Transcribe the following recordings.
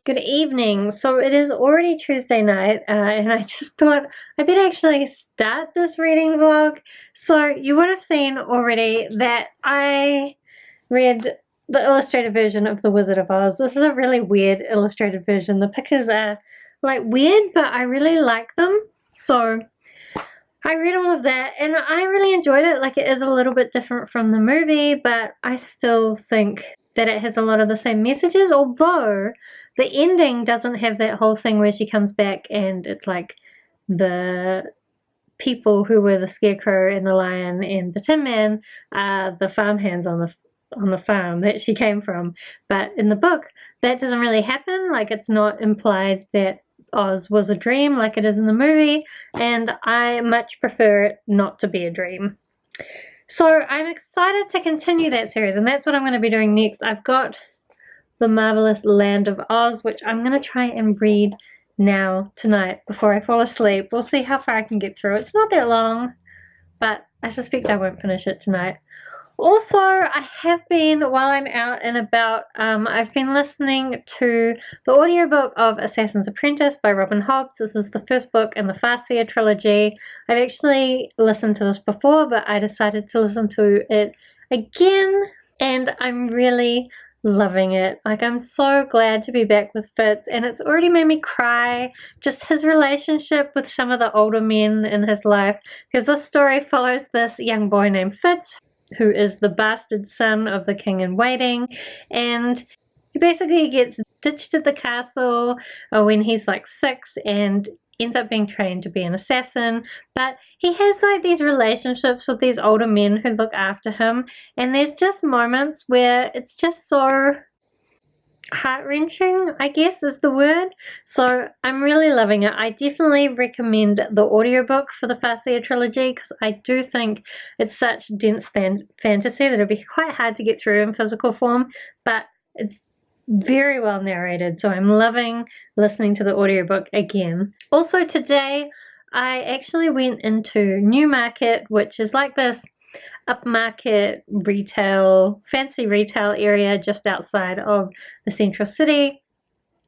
Good evening. So it is already Tuesday night, and I just thought I better actually start this reading vlog. So you would have seen already that I read the illustrated version of The Wizard of Oz. This is a really weird illustrated version. The pictures are like weird, but I really like them. So I read all of that and I really enjoyed it. Like, it is a little bit different from the movie, but I still think that it has a lot of the same messages, although the ending doesn't have that whole thing where she comes back and it's like the people who were the Scarecrow and the Lion and the Tin Man are the farmhands on the farm that she came from. But in the book, that doesn't really happen. Like, it's not implied that Oz was a dream like it is in the movie, and I much prefer it not to be a dream. So I'm excited to continue that series, and that's what I'm going to be doing next. I've got The Marvelous Land of Oz, which I'm going to try and read now tonight before I fall asleep. We'll see how far I can get through. It's not that long, but I suspect I won't finish it tonight. Also, I have been, while I'm out and about, I've been listening to the audiobook of Assassin's Apprentice by Robin Hobb. This is the first book in the Farseer trilogy. I've actually listened to this before, but I decided to listen to it again, and I'm really loving it. Like, I'm so glad to be back with Fitz, and it's already made me cry. Just his relationship with some of the older men in his life, because this story follows this young boy named Fitz, who is the bastard son of the king in waiting, and he basically gets ditched at the castle when he's like 6 and ends up being trained to be an assassin. But he has like these relationships with these older men who look after him, and there's just moments where it's just so heart-wrenching, I guess is the word. So I'm really loving it. I definitely recommend the audiobook for the Farseer trilogy, because I do think it's such dense fantasy that it'd be quite hard to get through in physical form, but it's very well narrated, so I'm loving listening to the audiobook again. Also today I actually went into Newmarket, which is like this upmarket retail, fancy retail area just outside of the central city.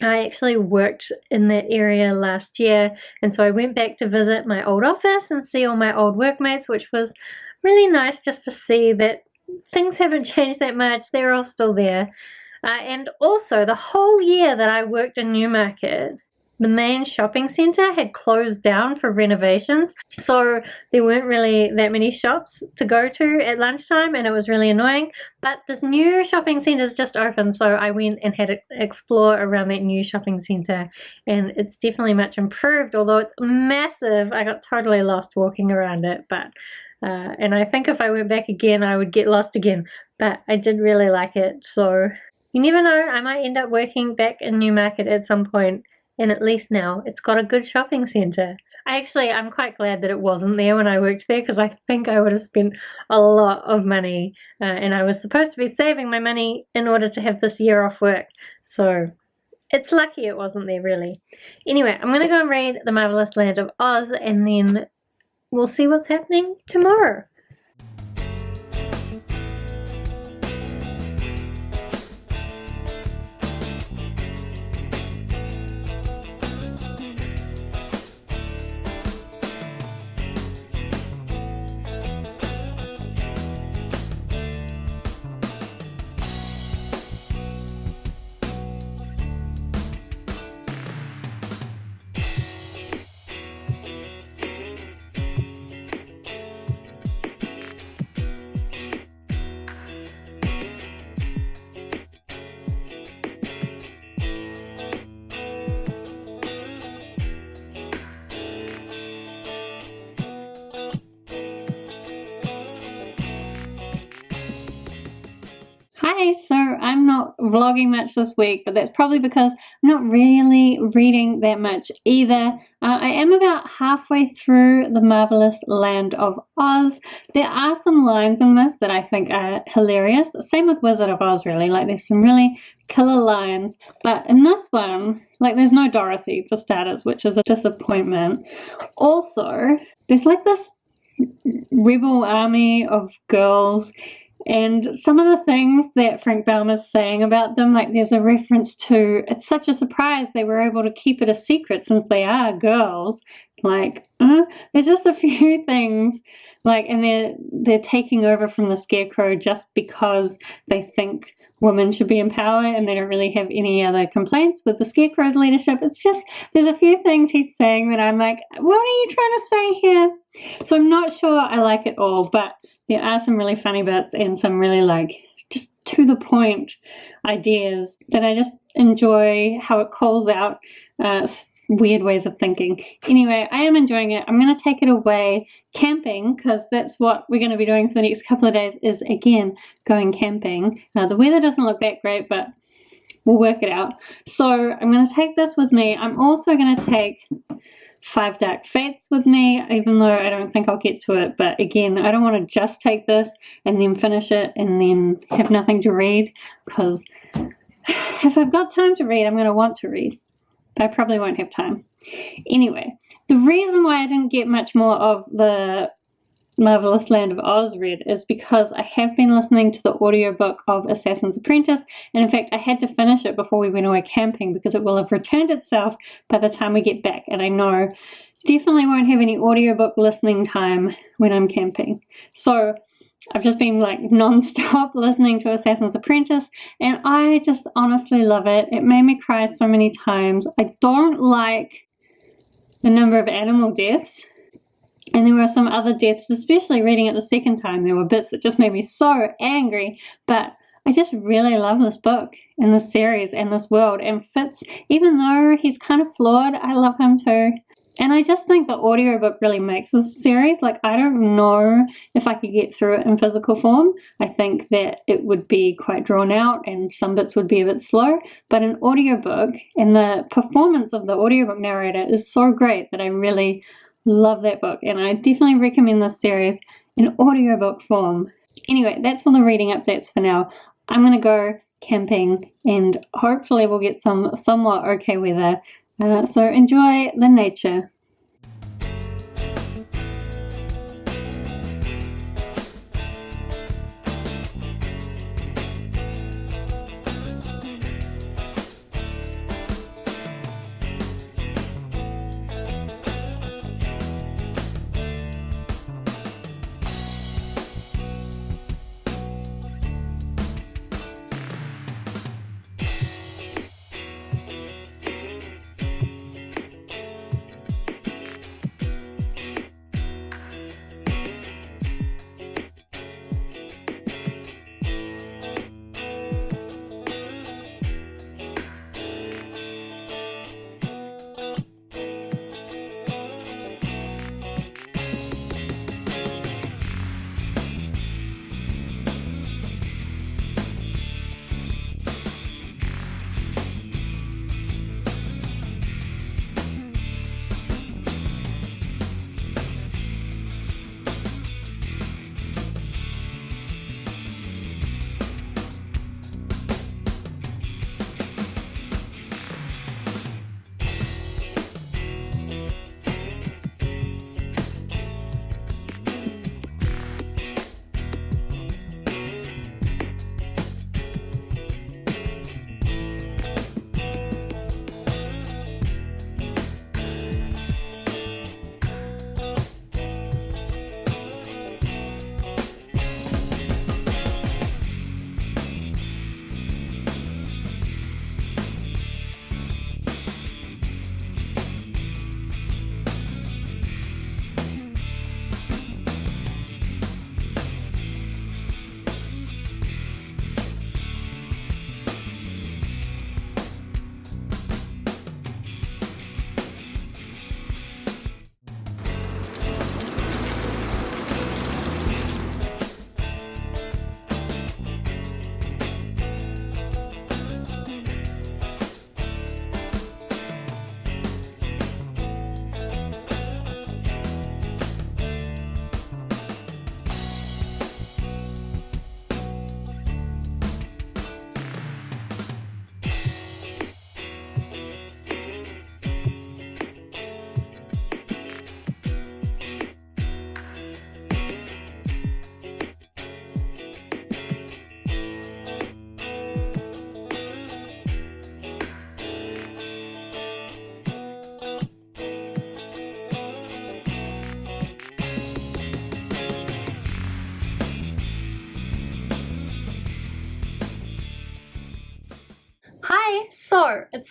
I actually worked in that area last year, and so I went back to visit my old office and see all my old workmates, which was really nice just to see that things haven't changed that much. They're all still there. And also, the whole year that I worked in Newmarket, the main shopping centre had closed down for renovations, so there weren't really that many shops to go to at lunchtime, and it was really annoying. But this new shopping centre's just opened, so I went and had to explore around that new shopping centre, and it's definitely much improved, although it's massive. I got totally lost walking around it, but and I think if I went back again I would get lost again, but I did really like it. So you never know, I might end up working back in Newmarket at some point, and at least now it's got a good shopping centre. I'm quite glad that it wasn't there when I worked there, because I think I would have spent a lot of money, and I was supposed to be saving my money in order to have this year off work, so it's lucky it wasn't there really. Anyway, I'm going to go and read The Marvelous Land of Oz, and then we'll see what's happening tomorrow. Hi, so I'm not vlogging much this week, but that's probably because I'm not really reading that much either. I am about halfway through The Marvelous Land of Oz. There are some lines in this that I think are hilarious. Same with Wizard of Oz, really. Like, there's some really killer lines. But in this one, like, there's no Dorothy, for starters, which is a disappointment. Also, there's like this rebel army of girls And some of the things that Frank Baum is saying about them, like there's a reference to, it's such a surprise they were able to keep it a secret since they are girls. Like, there's just a few things, like, and they're taking over from the Scarecrow just because they think women should be in power, and they don't really have any other complaints with the Scarecrow's leadership. It's just, there's a few things he's saying that I'm like, what are you trying to say here? So I'm not sure I like it all, but there are some really funny bits and some really like just to the point ideas that I just enjoy how it calls out weird ways of thinking. Anyway, I am enjoying it. I'm going to take it away camping because that's what we're going to be doing for the next couple of days, is again going camping. The weather doesn't look that great, but we'll work it out. So I'm going to take this with me. I'm also going to take 5 Dark Fates with me, even though I don't think I'll get to it. But again, I don't want to just take this and then finish it and then have nothing to read, because if I've got time to read, I'm going to want to read. But I probably won't have time. Anyway, the reason why I didn't get much more of the Marvelous Land of Oz read is because I have been listening to the audiobook of Assassin's Apprentice, and in fact I had to finish it before we went away camping because it will have returned itself by the time we get back, and I know definitely won't have any audiobook listening time when I'm camping. So I've just been like non-stop listening to Assassin's Apprentice, and I just honestly love it. It made me cry so many times. I don't like the number of animal deaths, and there were some other deaths, especially reading it the second time. There were bits that just made me so angry, but I just really love this book and this series and this world. And Fitz, even though he's kind of flawed, I love him too. And I just think the audiobook really makes this series. Like, I don't know if I could get through it in physical form. I think that it would be quite drawn out and some bits would be a bit slow. But an audiobook, and the performance of the audiobook narrator is so great that I really love that book. And I definitely recommend this series in audiobook form. Anyway, that's all the reading updates for now. I'm going to go camping and hopefully we'll get some somewhat okay weather. So enjoy the nature.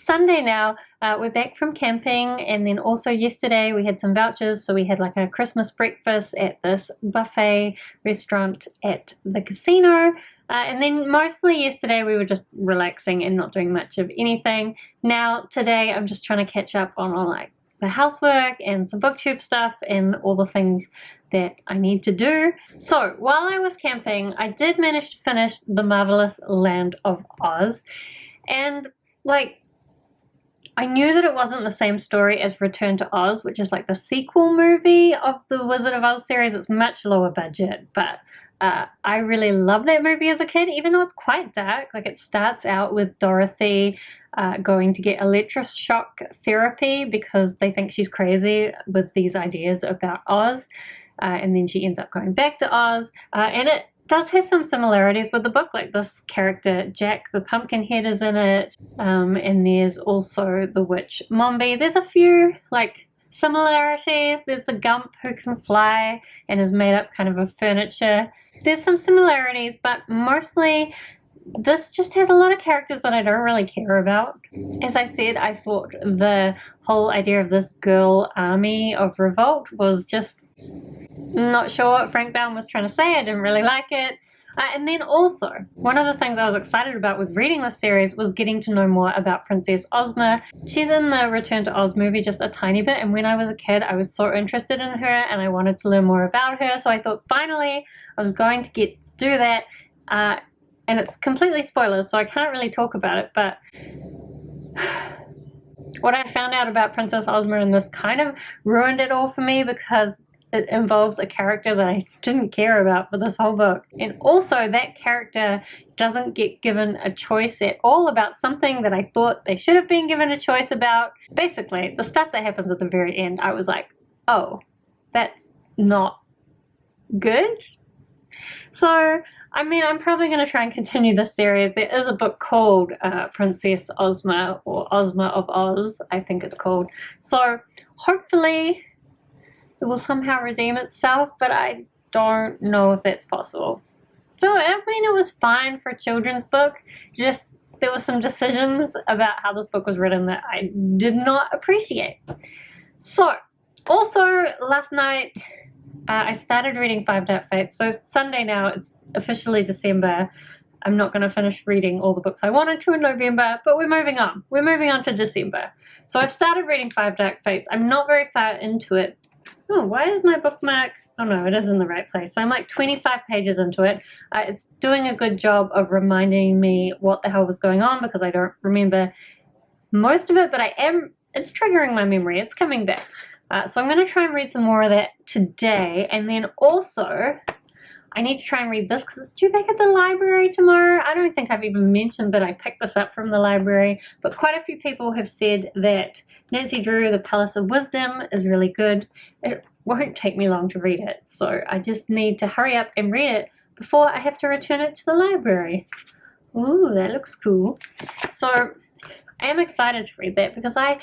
Sunday now. We're back from camping, and then also yesterday we had some vouchers, so we had like a Christmas breakfast at this buffet restaurant at the casino. And then mostly yesterday we were just relaxing and not doing much of anything. Now today I'm just trying to catch up on like the housework and some booktube stuff and all the things that I need to do. So while I was camping, I did manage to finish The Marvelous Land of Oz, and like, I knew that it wasn't the same story as Return to Oz, which is like the sequel movie of the Wizard of Oz series. It's much lower budget, but I really loved that movie as a kid, even though it's quite dark. Like, it starts out with Dorothy going to get electroshock therapy because they think she's crazy with these ideas about Oz, and then she ends up going back to Oz, and it does have some similarities with the book. Like, this character Jack the Pumpkinhead is in it, and there's also the witch Mombi. There's a few like similarities. There's the Gump who can fly and is made up kind of of furniture. There's some similarities, but mostly this just has a lot of characters that I don't really care about. As I said, I thought the whole idea of this girl army of revolt was just not sure what Frank Baum was trying to say. I didn't really like it. And then also, one of the things I was excited about with reading this series was getting to know more about Princess Ozma. She's in the Return to Oz movie just a tiny bit, and when I was a kid I was so interested in her and I wanted to learn more about her, so I thought finally I was going to get to do that. And it's completely spoilers, so I can't really talk about it, but what I found out about Princess Ozma in this kind of ruined it all for me, because it involves a character that I didn't care about for this whole book. And also, that character doesn't get given a choice at all about something that I thought they should have been given a choice about. Basically, the stuff that happens at the very end, I was like, oh, that's not good. So, I mean, I'm probably going to try and continue this series. There is a book called Princess Ozma, or Ozma of Oz, I think it's called. So, hopefully it will somehow redeem itself, but I don't know if that's possible. So, I mean, it was fine for a children's book. Just, there were some decisions about how this book was written that I did not appreciate. So, also, last night, I started reading Five Dark Fates. So, Sunday now, it's officially December. I'm not going to finish reading all the books I wanted to in November, but we're moving on. We're moving on to December. So, I've started reading Five Dark Fates. I'm not very far into it. Oh, why is my bookmark? Oh no, it is in the right place. So I'm like 25 pages into it. It's doing a good job of reminding me what the hell was going on, because I don't remember most of it, but it's triggering my memory. It's coming back. So I'm going to try and read some more of that today. And then also, I need to try and read this because it's due back at the library tomorrow. I don't think I've even mentioned that I picked this up from the library, but quite a few people have said that Nancy Drew, The Palace of Wisdom, is really good. It won't take me long to read it, so I just need to hurry up and read it before I have to return it to the library. Ooh, that looks cool. So I am excited to read that because my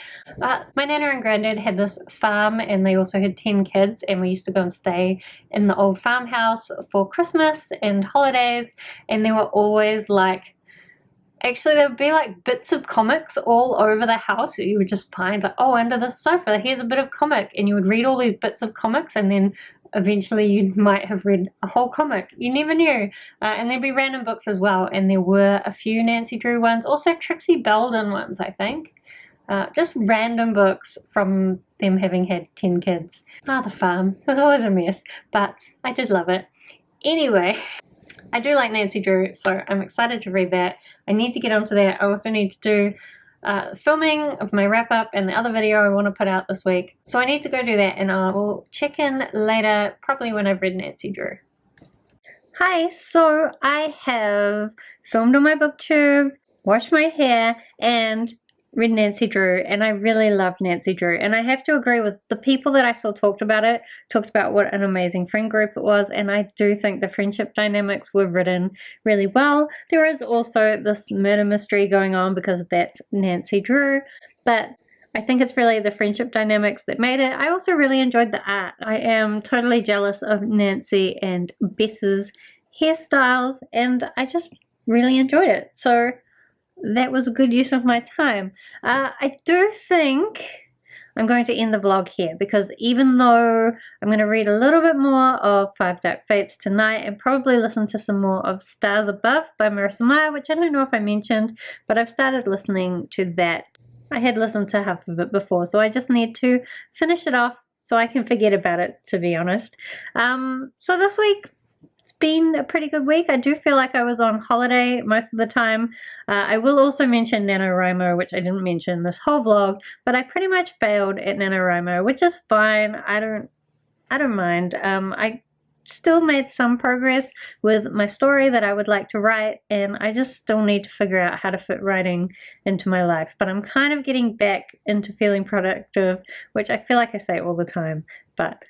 nana and granddad had this farm, and they also had 10 kids, and we used to go and stay in the old farmhouse for Christmas and holidays, and there were always like, actually there would be like bits of comics all over the house that you would just find, like, oh, under the sofa, here's a bit of comic, and you would read all these bits of comics, and then eventually you might have read a whole comic. You never knew. And there'd be random books as well, and there were a few Nancy Drew ones, also Trixie Belden ones, I think. Just random books from them having had 10 kids. The farm. It was always a mess, but I did love it. Anyway, I do like Nancy Drew, so I'm excited to read that. I need to get onto that. I also need to do filming of my wrap-up and the other video I want to put out this week. So I need to go do that, and I will check in later, probably when I've read Nancy Drew. Hi, so I have filmed on my booktube, washed my hair, and read Nancy Drew, and I really loved Nancy Drew. And I have to agree with the people that I saw talked about what an amazing friend group it was, and I do think the friendship dynamics were written really well. There is also this murder mystery going on because that's Nancy Drew, but I think it's really the friendship dynamics that made it. I also really enjoyed the art. I am totally jealous of Nancy and Bess's hairstyles, and I just really enjoyed it. So that was a good use of my time. I do think I'm going to end the vlog here, because even though I'm going to read a little bit more of Five Dark Fates tonight and probably listen to some more of Stars Above by Marissa Meyer, which I don't know if I mentioned, but I've started listening to that. I had listened to half of it before, so I just need to finish it off so I can forget about it, to be honest. So this week, it's been a pretty good week. I do feel like I was on holiday most of the time. I will also mention NaNoWriMo, which I didn't mention this whole vlog, but I pretty much failed at NaNoWriMo, which is fine. I don't mind. I still made some progress with my story that I would like to write, and I just still need to figure out how to fit writing into my life. But I'm kind of getting back into feeling productive, which I feel like I say all the time, but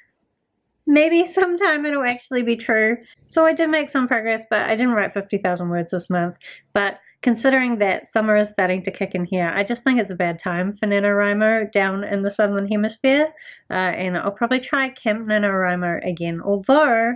maybe sometime it'll actually be true. So I did make some progress, but I didn't write 50,000 words this month. But considering that summer is starting to kick in here, I just think it's a bad time for NaNoWriMo down in the southern hemisphere. And I'll probably try Camp NaNoWriMo again, although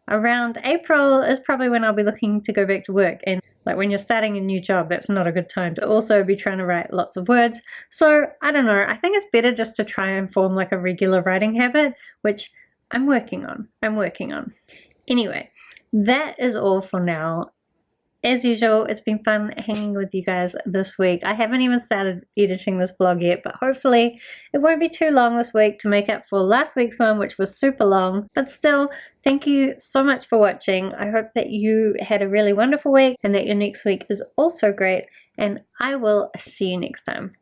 around April is probably when I'll be looking to go back to work. And like when you're starting a new job, that's not a good time to also be trying to write lots of words. So I don't know, I think it's better just to try and form like a regular writing habit, which I'm working on. Anyway, that is all for now. As usual, it's been fun hanging with you guys this week. I haven't even started editing this vlog yet, but hopefully it won't be too long this week to make up for last week's one, which was super long. But still, thank you so much for watching. I hope that you had a really wonderful week and that your next week is also great, and I will see you next time.